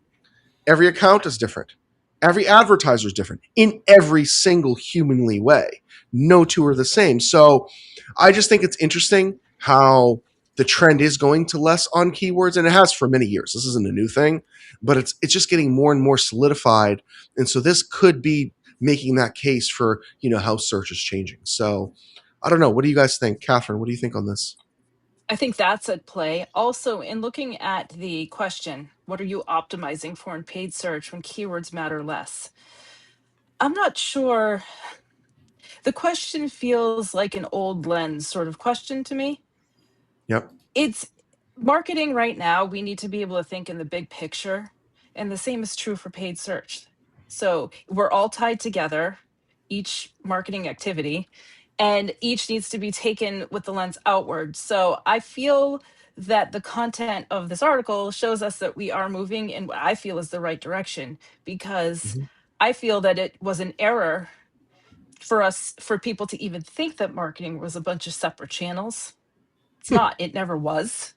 Every account is different. Every advertiser is different in every single humanly way. No two are the same. So I just think it's interesting how the trend is going to less on keywords, and it has for many years. This isn't a new thing, but it's just getting more and more solidified. And so this could be making that case for, how search is changing. So I don't know. What do you guys think? Catherine, what do you think on this? I think that's at play. Also, in looking at the question, what are you optimizing for in paid search when keywords matter less? I'm not sure. The question feels like an old lens sort of question to me. Yep. It's marketing right now. We need to be able to think in the big picture. And the same is true for paid search. So we're all tied together, each marketing activity, and each needs to be taken with the lens outward. So I feel that the content of this article shows us that we are moving in what I feel is the right direction, because Mm-hmm. I feel that it was an error for people to even think that marketing was a bunch of separate channels. It's not. It never was.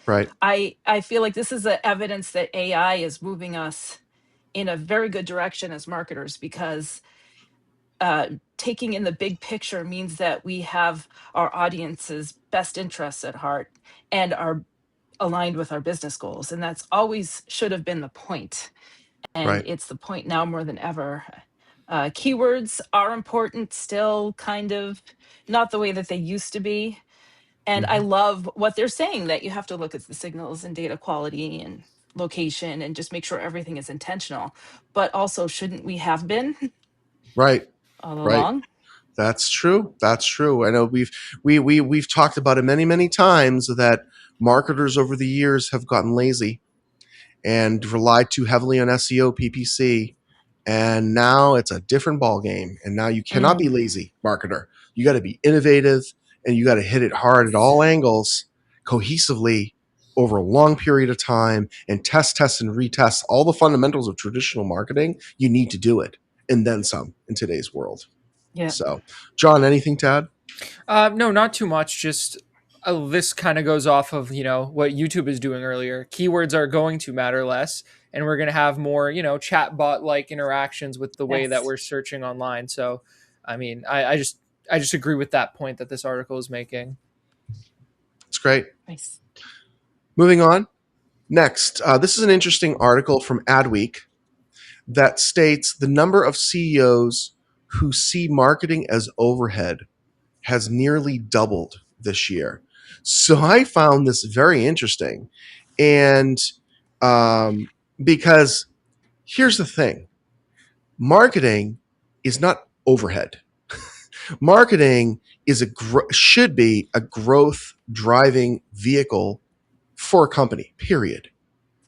Right. I feel like this is a evidence that AI is moving us in a very good direction as marketers, because taking in the big picture means that we have our audience's best interests at heart and are aligned with our business goals, and that's always should have been the point, and Right. it's the point now more than ever. Keywords are important still, kind of not the way that they used to be. And I Mm-hmm. love what they're saying, that you have to look at the signals and data quality and location and just make sure everything is intentional. But also, shouldn't we have been Right. all Right. along? That's true. That's true. I know we've talked about it many, many times that marketers over the years have gotten lazy and relied too heavily on SEO, PPC, and now it's a different ball game. And now you cannot be Mm, lazy, marketer. You got to be innovative, and you got to hit it hard at all angles, cohesively over a long period of time, and test, and retest all the fundamentals of traditional marketing. You need to do it, and then some in today's world. yeah. So, John, anything to add? No, not too much. Just this kind of goes off of what YouTube is doing earlier. Keywords are going to matter less, and we're going to have more chatbot like interactions with the way that Yes. we're searching online. So, I mean, I just agree with that point that this article is making. It's great. Nice. Moving on. Next, this is an interesting article from Adweek that states the number of CEOs who see marketing as overhead has nearly doubled this year. So I found this very interesting. And because here's the thing, marketing is not overhead. Marketing is should be a growth driving vehicle for a company, period.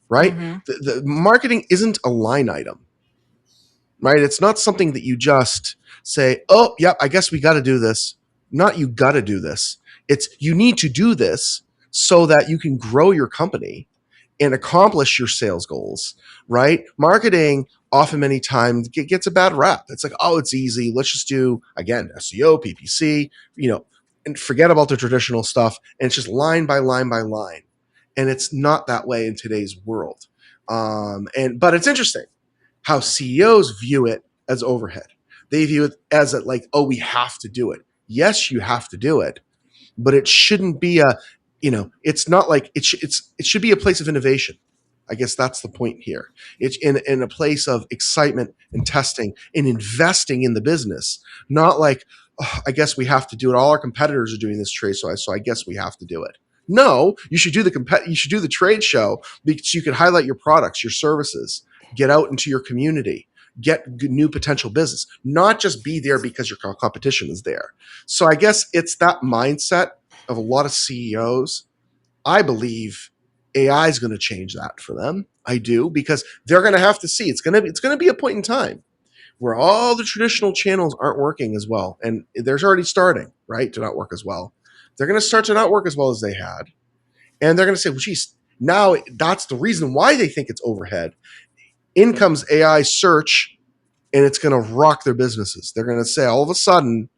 Right? Mm-hmm. The marketing isn't a line item, right? It's not something that you just say, oh, yep, I guess we got to do this. Not you got to do this. It's you need to do this so that you can grow your company and accomplish your sales goals, right? Marketing often many times gets a bad rap. It's like, oh, it's easy. Let's just do, again, SEO, PPC, and forget about the traditional stuff. And it's just line by line by line. And it's not that way in today's world. But it's interesting how CEOs view it as overhead. They view it as like, oh, we have to do it. Yes, you have to do it, but it shouldn't be it's not like it should be a place of innovation. I guess that's the point here. It's in a place of excitement and testing and investing in the business, not like, oh, I guess we have to do it. All our competitors are doing this trade, so I guess we have to do it. No, you should do the trade show because you can highlight your products, your services, get out into your community, get new potential business, not just be there because your competition is there. So I guess it's that mindset of a lot of CEOs. I believe AI is going to change that for them. I do, because they're going to have to see it's going to be a point in time where all the traditional channels aren't working as well, and they're already starting, right, to not work as well. They're going to start to not work as well as they had, and they're going to say, well, geez, now that's the reason why they think it's overhead. In comes AI search, and it's going to rock their businesses. They're going to say all of a sudden,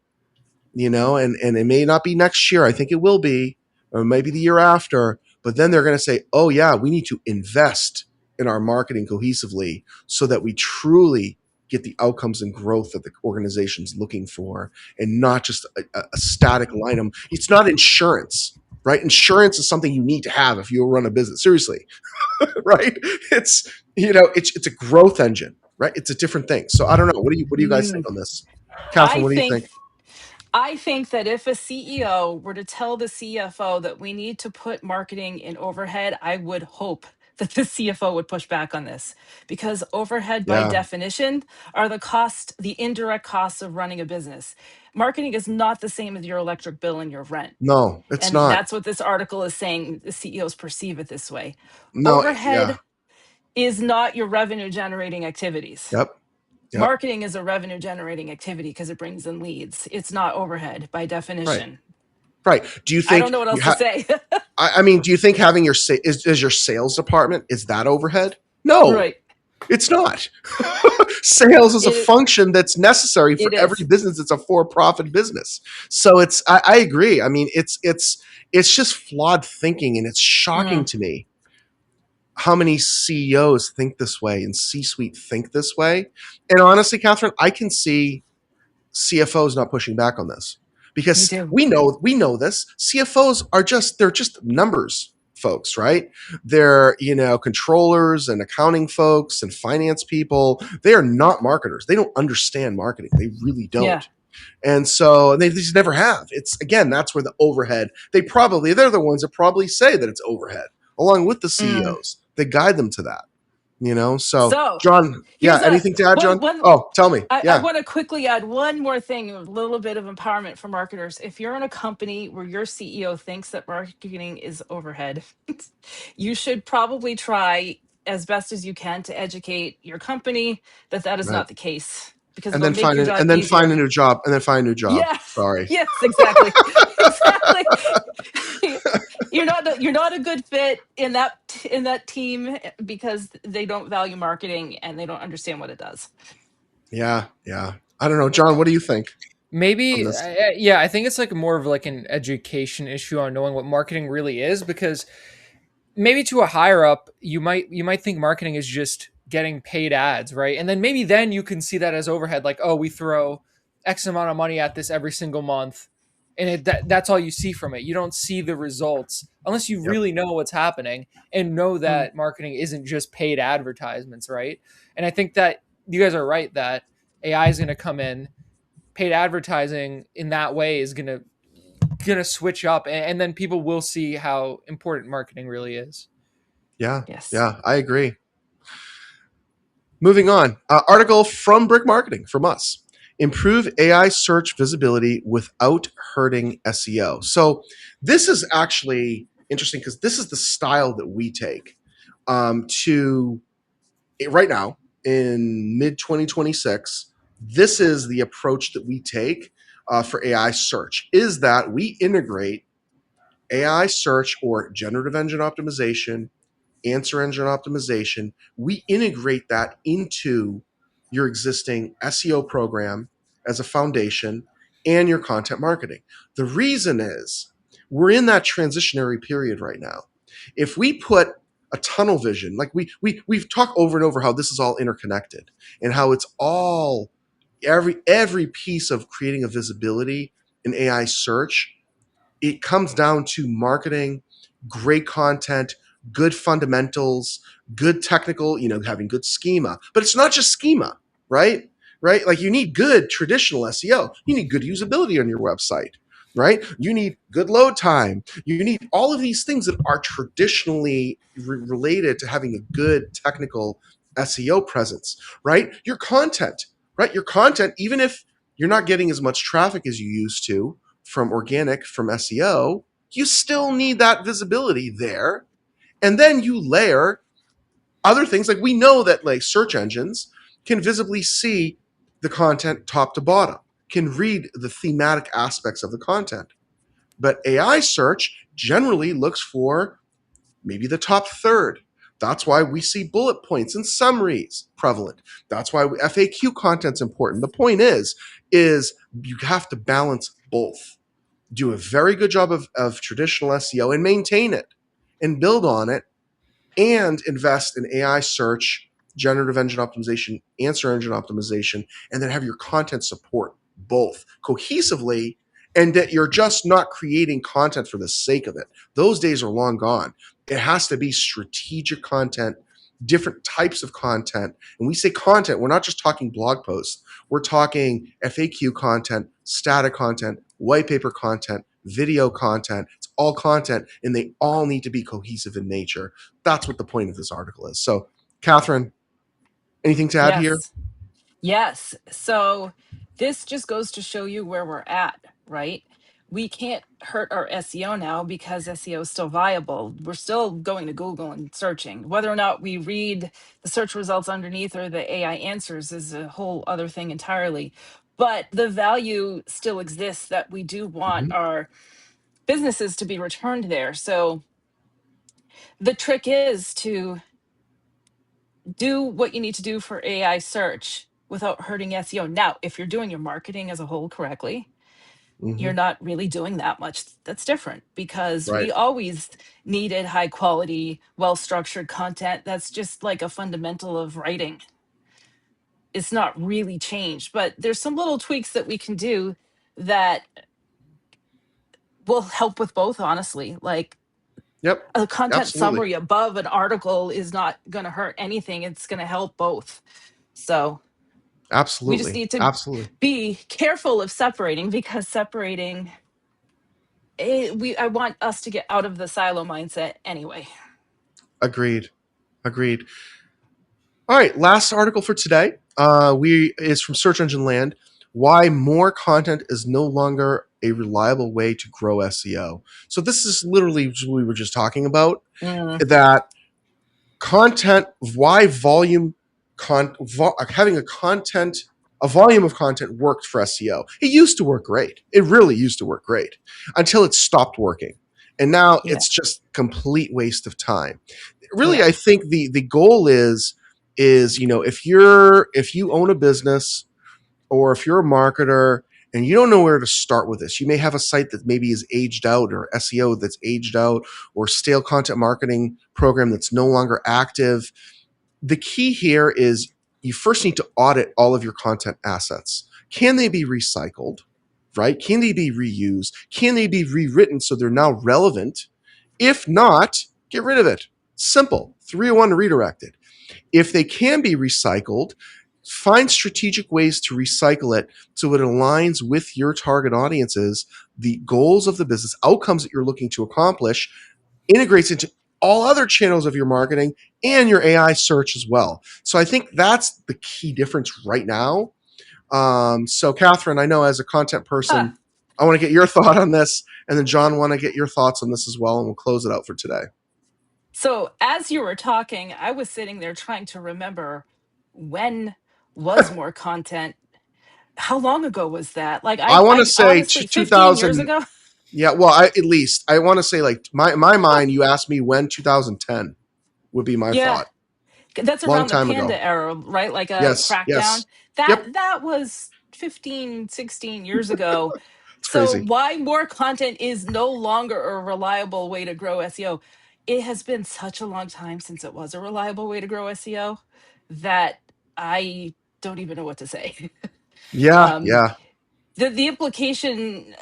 and it may not be next year. I think it will be, or maybe the year after. But then they're going to say, oh, yeah, we need to invest in our marketing cohesively so that we truly get the outcomes and growth that the organization's looking for, and not just a static line item. It's not insurance, right? Insurance is something you need to have if you run a business. Seriously, right? It's a growth engine, right? It's a different thing. So I don't know. What do you guys think on this? Catherine, I what do you think think? I think that if a CEO were to tell the CFO that we need to put marketing in overhead, I would hope that the CFO would push back on this, because overhead by Yeah. definition are the indirect costs of running a business. Marketing is not the same as your electric bill and your rent. No, it's And not. that's what this article is saying. The CEOs perceive it this way. No, yeah. Overhead is not your revenue generating activities. Yep. Yep. Marketing is a revenue generating activity because it brings in leads. It's not overhead by Right. definition. Right. Do you I don't think know what else to say. I mean, do you think having is your sales department, is that overhead? No, Right. it's not. Sales is a It function that's necessary for it every is. business. It's a for-profit business. So I agree. I mean, it's just flawed thinking, and it's shocking Mm, to me how many CEOs think this way and C-suite think this way. And honestly, Catherine, I can see CFOs not pushing back on this, me because too. we know this. CFOs they're just numbers folks, right? They're, controllers and accounting folks and finance people. They are not marketers. They don't understand marketing. They really Yeah. don't. And so they just never have. It's, again, that's where the overhead, they're the ones that probably say that it's overhead, along with the Mm. CEOs. They guide them to that, So, So John, yeah, here's a anything to add, one John? one Oh, tell me. I Yeah, want to quickly add one more thing, a little bit of empowerment for marketers. If you're in a company where your CEO thinks that marketing is overhead, you should probably try as best as you can to educate your company that that is right. not the case, because And it'll then make find your it, job and then find easier. a new job, and then find a new job. Yeah. Sorry. Yes, exactly. Exactly. You're not a good fit in that team because they don't value marketing and they don't understand what it does. Yeah, yeah. I don't know, John. What do you think on Maybe, this? yeah, I think it's like more of like an education issue on knowing what marketing really is, because maybe to a higher up, you might think marketing is just getting paid ads, right? And then maybe then you can see that as overhead, like, oh, we throw X amount of money at this every single month, and that's all you see from it. You don't see the results unless you Yep. really know what's happening and know Mm, that marketing isn't just paid advertisements, right? And I think that you guys are right that AI is going to come in. Paid advertising in that way is gonna switch up, and then people will see how important marketing really is. Yeah, yes. yeah. I agree. Moving on. Article from Brick Marketing from us. Improve AI search visibility without hurting SEO. So this is actually interesting because this is the style that we take to right now in mid 2026. This is the approach that we take for AI search. Is that we integrate AI search or generative engine optimization, answer engine optimization, we integrate that into your existing SEO program as a foundation and your content marketing. The reason is we're in that transitionary period right now. If we put a tunnel vision, like we've talked over and over how this is all interconnected and how it's all every piece of creating a visibility in AI search, it comes down to marketing, great content, good fundamentals, good technical, having good schema. But it's not just schema, right? right? Like you need good traditional SEO. You need good usability on your website, right? You need good load time. You need all of these things that are traditionally related to having a good technical SEO presence, right? Your content, right? Your content, even if you're not getting as much traffic as you used to from organic, from SEO, you still need that visibility there. And then you layer other things, like we know that like search engines can visibly see the content top to bottom, can read the thematic aspects of the content. But AI search generally looks for maybe the top third. That's why we see bullet points and summaries prevalent. That's why FAQ content's important. The point is you have to balance both. Do a very good job of traditional SEO and maintain it and build on it, and invest in AI search, generative engine optimization, answer engine optimization, and then have your content support both cohesively, and that you're just not creating content for the sake of it. Those days are long gone. It has to be strategic content, different types of content. And we say content, we're not just talking blog posts. We're talking FAQ content, static content, white paper content, video content. It's all content, and they all need to be cohesive in nature. That's what the point of this article is. So, Catherine, anything to add here? Yes. Yes. So this just goes to show you where we're at, right? We can't hurt our SEO now because SEO is still viable. We're still going to Google and searching. Whether or not we read the search results underneath or the AI answers is a whole other thing entirely. But the value still exists that we do want Mm-hmm. our businesses to be returned there. So the trick is to do what you need to do for AI search without hurting SEO. Now, if you're doing your marketing as a whole correctly, Mm-hmm. you're not really doing that much. That's different because Right. we always needed high quality, well structured content. That's just like a fundamental of writing. It's not really changed, but there's some little tweaks that we can do that will help with both, honestly. Like Yep. a content Absolutely. summary above an article is not going to hurt anything, it's going to help both. So we just Absolutely. need to Absolutely. be careful of separating, because separating I want us to get out of the silo mindset anyway. Agreed. Agreed. All right. Last article for today. We is from Search Engine Land. Why more content is no longer a reliable way to grow SEO. So this is literally what we were just talking about. Mm, That content, why volume, having a volume of content worked for SEO. It used to work great. It really used to work great until it stopped working. And now yeah, it's just complete waste of time. Really, yeah, I think the goal is, if you own a business, or if you're a marketer and you don't know where to start with this, you may have a site that maybe is aged out, or SEO that's aged out, or stale content marketing program that's no longer active. The key here is you first need to audit all of your content assets. Can they be recycled? Right? Can they be reused? Can they be rewritten so they're now relevant? If not, get rid of it. Simple. 301 to redirect it. If they can be recycled, find strategic ways to recycle it so it aligns with your target audiences, the goals of the business, outcomes that you're looking to accomplish, integrates into all other channels of your marketing and your AI search as well. So I think that's the key difference right now. So Catherine, I know as a content huh. person, I want to get your thought on this, and then John, want to get your thoughts on this as well, and we'll close it out for today. So as you were talking, I was sitting there trying to remember, when was more content? How long ago was that? Like I want to I say honestly, 15 years 2000. ago. Yeah, well, at least I want to say, like, my mind. You asked me when 2010 would be my Yeah, thought. that's Long around the time panda ago. era, right? Like a Yes. crackdown. Yes. Yep. That was 15, 16 years ago. It's So crazy. why more content is no longer a reliable way to grow SEO. It has been such a long time since it was a reliable way to grow SEO that I don't even know what to say. Yeah. um, Yeah. the implication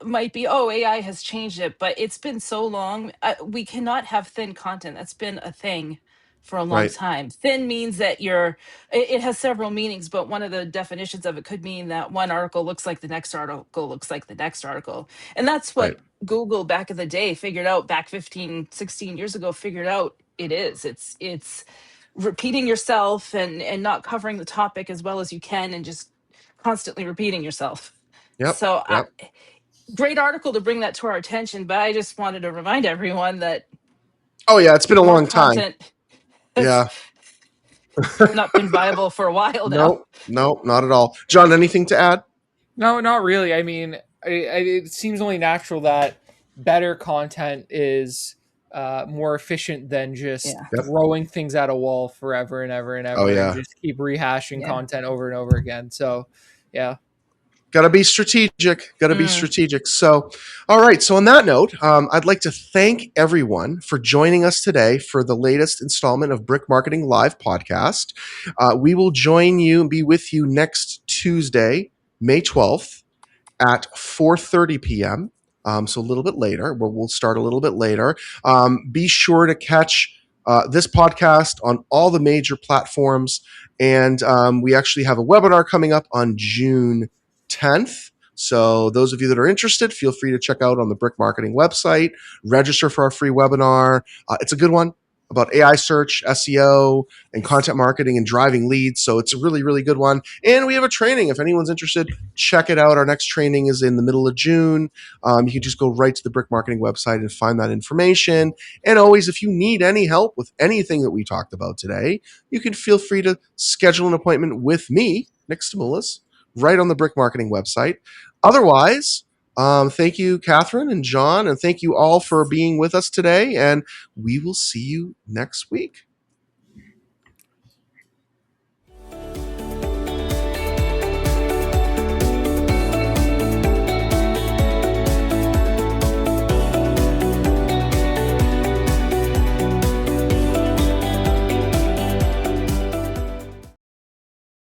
might be, oh, AI has changed it, but it's been so long. We cannot have thin content. That's been a thing for a long Right. time. Thin means that it has several meanings, but one of the definitions of it could mean that one article looks like the next article looks like the next article. And that's Right. what Google back in the day figured out, back 15, 16 years ago, figured out it is. It's repeating yourself and not covering the topic as well as you can and just constantly repeating yourself. Yep. So Yep. great article to bring that to our attention, but I just wanted to remind everyone that Oh yeah, it's been a more long time. content has Yeah. not been viable for a while now. No, not at all. John, anything to add? No, not really. I mean, it seems only natural that better content is more efficient than just Yeah. Yep. throwing things at a wall forever and ever and ever, Oh, yeah. and just keep rehashing Yeah. content over and over again. So, yeah. Got to be strategic. Got to be strategic. So, all right. So, on that note, I'd like to thank everyone for joining us today for the latest installment of Brick Marketing Live podcast. We will join you and be with you next Tuesday, May 12th at 4:30 p.m. So a little bit later, where we'll start a little bit later. Be sure to catch this podcast on all the major platforms. And we actually have a webinar coming up on June 10th. So those of you that are interested, feel free to check out on the Brick Marketing website, register for our free webinar. It's a good one about AI search, SEO, and content marketing and driving leads. So it's a really, really good one. And we have a training. If anyone's interested, check it out. Our next training is in the middle of June. You can just go right to the Brick Marketing website and find that information. And always, if you need any help with anything that we talked about today, you can feel free to schedule an appointment with me, Nick Stamoulis, right on the Brick Marketing website. Otherwise, thank you, Catherine and John, and thank you all for being with us today. And we will see you next week.